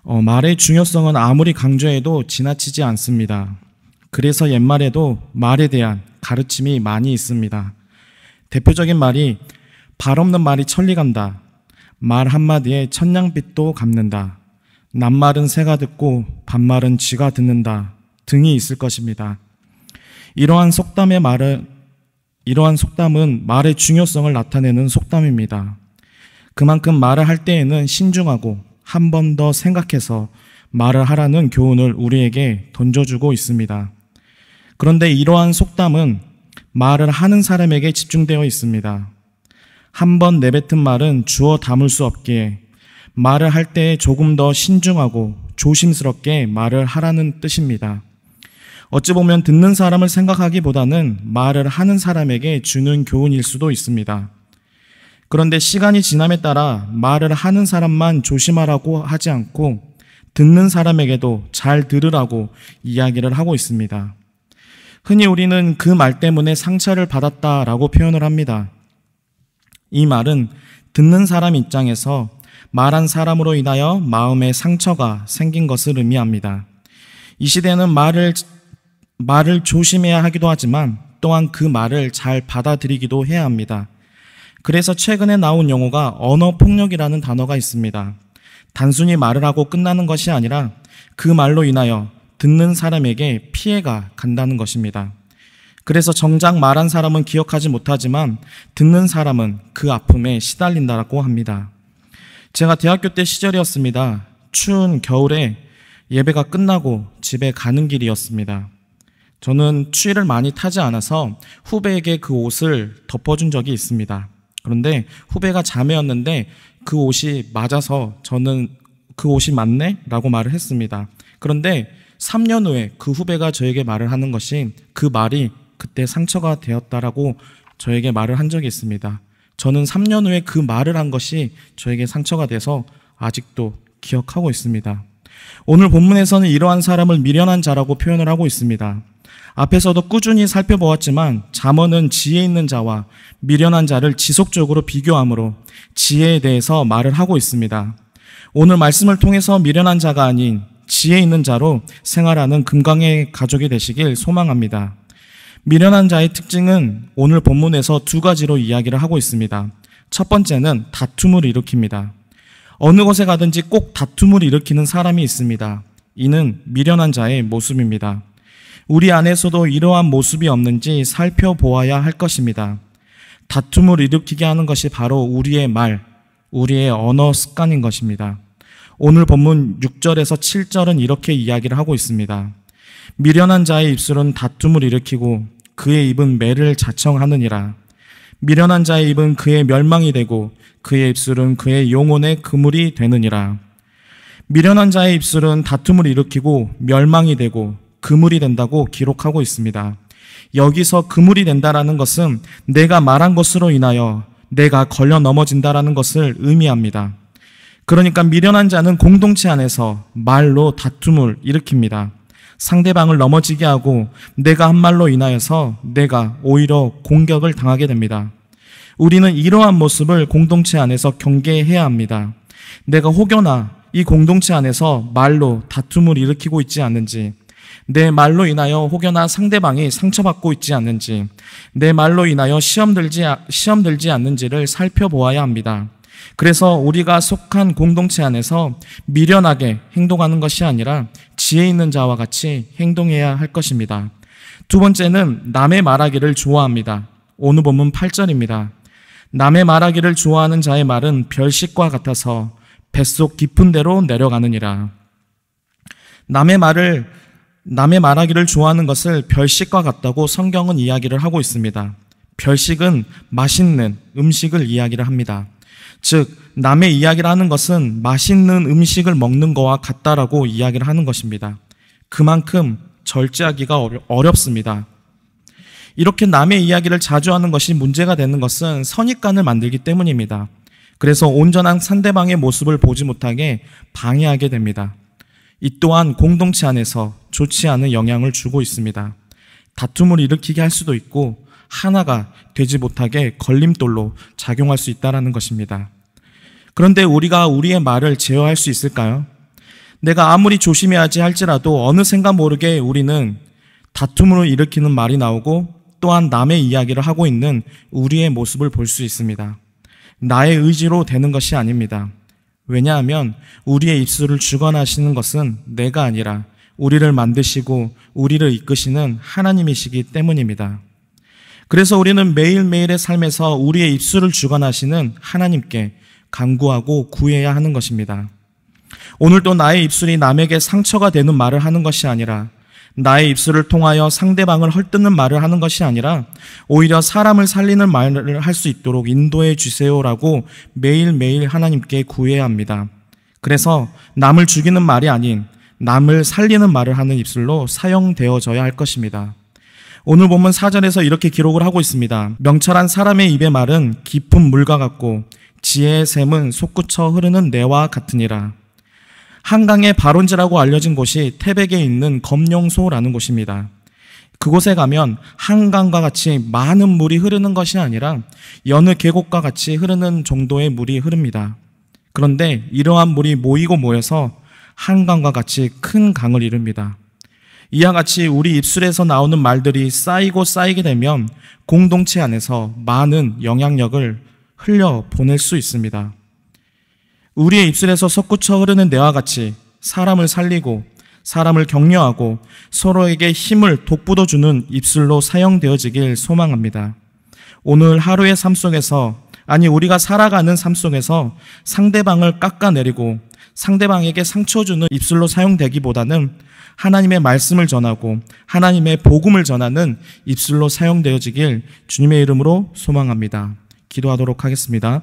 말의 중요성은 아무리 강조해도 지나치지 않습니다. 그래서 옛말에도 말에 대한 가르침이 많이 있습니다. 대표적인 말이 발 없는 말이 천리 간다. 말 한마디에 천냥빚도 갚는다. 낱말은 새가 듣고 반말은 쥐가 듣는다 등이 있을 것입니다. 이러한 속담은 말의 중요성을 나타내는 속담입니다. 그만큼 말을 할 때에는 신중하고 한 번 더 생각해서 말을 하라는 교훈을 우리에게 던져주고 있습니다. 그런데 이러한 속담은 말을 하는 사람에게 집중되어 있습니다. 한 번 내뱉은 말은 주워 담을 수 없기에 말을 할 때 조금 더 신중하고 조심스럽게 말을 하라는 뜻입니다. 어찌 보면 듣는 사람을 생각하기보다는 말을 하는 사람에게 주는 교훈일 수도 있습니다. 그런데 시간이 지남에 따라 말을 하는 사람만 조심하라고 하지 않고 듣는 사람에게도 잘 들으라고 이야기를 하고 있습니다. 흔히 우리는 그 말 때문에 상처를 받았다라고 표현을 합니다. 이 말은 듣는 사람 입장에서 말한 사람으로 인하여 마음에 상처가 생긴 것을 의미합니다. 이 시대는 말을 조심해야 하기도 하지만 또한 그 말을 잘 받아들이기도 해야 합니다. 그래서 최근에 나온 용어가 언어폭력이라는 단어가 있습니다. 단순히 말을 하고 끝나는 것이 아니라 그 말로 인하여 듣는 사람에게 피해가 간다는 것입니다. 그래서 정작 말한 사람은 기억하지 못하지만 듣는 사람은 그 아픔에 시달린다고 합니다. 제가 대학교 때 시절이었습니다. 추운 겨울에 예배가 끝나고 집에 가는 길이었습니다. 저는 추위를 많이 타지 않아서 후배에게 그 옷을 덮어준 적이 있습니다. 그런데 후배가 자매였는데 그 옷이 맞아서 저는 그 옷이 맞네? 라고 말을 했습니다. 그런데 3년 후에 그 후배가 저에게 말을 하는 것이 그 말이 그때 상처가 되었다라고 저에게 말을 한 적이 있습니다. 저는 3년 후에 그 말을 한 것이 저에게 상처가 돼서 아직도 기억하고 있습니다. 오늘 본문에서는 이러한 사람을 미련한 자라고 표현을 하고 있습니다. 앞에서도 꾸준히 살펴보았지만 잠언은 지혜 있는 자와 미련한 자를 지속적으로 비교함으로 지혜에 대해서 말을 하고 있습니다. 오늘 말씀을 통해서 미련한 자가 아닌 지혜 있는 자로 생활하는 금강의 가족이 되시길 소망합니다. 미련한 자의 특징은 오늘 본문에서 두 가지로 이야기를 하고 있습니다. 첫 번째는 다툼을 일으킵니다. 어느 곳에 가든지 꼭 다툼을 일으키는 사람이 있습니다. 이는 미련한 자의 모습입니다. 우리 안에서도 이러한 모습이 없는지 살펴보아야 할 것입니다. 다툼을 일으키게 하는 것이 바로 우리의 말, 우리의 언어 습관인 것입니다. 오늘 본문 6절에서 7절은 이렇게 이야기를 하고 있습니다. 미련한 자의 입술은 다툼을 일으키고 그의 입은 매를 자청하느니라. 미련한 자의 입은 그의 멸망이 되고 그의 입술은 그의 영혼의 그물이 되느니라. 미련한 자의 입술은 다툼을 일으키고 멸망이 되고 그물이 된다고 기록하고 있습니다. 여기서 그물이 된다라는 것은 내가 말한 것으로 인하여 내가 걸려 넘어진다라는 것을 의미합니다. 그러니까 미련한 자는 공동체 안에서 말로 다툼을 일으킵니다. 상대방을 넘어지게 하고 내가 한 말로 인하여서 내가 오히려 공격을 당하게 됩니다. 우리는 이러한 모습을 공동체 안에서 경계해야 합니다. 내가 혹여나 이 공동체 안에서 말로 다툼을 일으키고 있지 않는지, 내 말로 인하여 혹여나 상대방이 상처받고 있지 않는지, 내 말로 인하여 시험 들지 않는지를 살펴보아야 합니다. 그래서 우리가 속한 공동체 안에서 미련하게 행동하는 것이 아니라 지혜 있는 자와 같이 행동해야 할 것입니다. 두 번째는 남의 말하기를 좋아합니다. 오늘 본문 8절입니다. 남의 말하기를 좋아하는 자의 말은 별식과 같아서 뱃속 깊은 데로 내려가느니라. 남의 말하기를 좋아하는 것을 별식과 같다고 성경은 이야기를 하고 있습니다. 별식은 맛있는 음식을 이야기를 합니다. 즉 남의 이야기를 하는 것은 맛있는 음식을 먹는 것과 같다라고 이야기를 하는 것입니다. 그만큼 절제하기가 어렵습니다. 이렇게 남의 이야기를 자주 하는 것이 문제가 되는 것은 선입관을 만들기 때문입니다. 그래서 온전한 상대방의 모습을 보지 못하게 방해하게 됩니다. 이 또한 공동체 안에서 좋지 않은 영향을 주고 있습니다. 다툼을 일으키게 할 수도 있고 하나가 되지 못하게 걸림돌로 작용할 수 있다는 것입니다. 그런데 우리가 우리의 말을 제어할 수 있을까요? 내가 아무리 조심해야지 할지라도 어느샌가 모르게 우리는 다툼을 일으키는 말이 나오고 또한 남의 이야기를 하고 있는 우리의 모습을 볼 수 있습니다. 나의 의지로 되는 것이 아닙니다. 왜냐하면 우리의 입술을 주관하시는 것은 내가 아니라 우리를 만드시고 우리를 이끄시는 하나님이시기 때문입니다. 그래서 우리는 매일매일의 삶에서 우리의 입술을 주관하시는 하나님께 간구하고 구해야 하는 것입니다. 오늘도 나의 입술이 남에게 상처가 되는 말을 하는 것이 아니라 나의 입술을 통하여 상대방을 헐뜯는 말을 하는 것이 아니라 오히려 사람을 살리는 말을 할 수 있도록 인도해 주세요라고 매일매일 하나님께 구해야 합니다. 그래서 남을 죽이는 말이 아닌 남을 살리는 말을 하는 입술로 사용되어져야 할 것입니다. 오늘 본문 4절에서 이렇게 기록을 하고 있습니다. 명철한 사람의 입의 말은 깊은 물과 같고 지혜의 샘은 솟구쳐 흐르는 내와 같으니라. 한강의 발원지라고 알려진 곳이 태백에 있는 검룡소라는 곳입니다. 그곳에 가면 한강과 같이 많은 물이 흐르는 것이 아니라 여느 계곡과 같이 흐르는 정도의 물이 흐릅니다. 그런데 이러한 물이 모이고 모여서 한강과 같이 큰 강을 이룹니다. 이와 같이 우리 입술에서 나오는 말들이 쌓이고 쌓이게 되면 공동체 안에서 많은 영향력을 흘려보낼 수 있습니다. 우리의 입술에서 솟구쳐 흐르는 내와 같이 사람을 살리고 사람을 격려하고 서로에게 힘을 돋보여주는 입술로 사용되어지길 소망합니다. 오늘 하루의 삶 속에서, 아니 우리가 살아가는 삶 속에서 상대방을 깎아내리고 상대방에게 상처 주는 입술로 사용되기보다는 하나님의 말씀을 전하고 하나님의 복음을 전하는 입술로 사용되어지길 주님의 이름으로 소망합니다. 기도하도록 하겠습니다.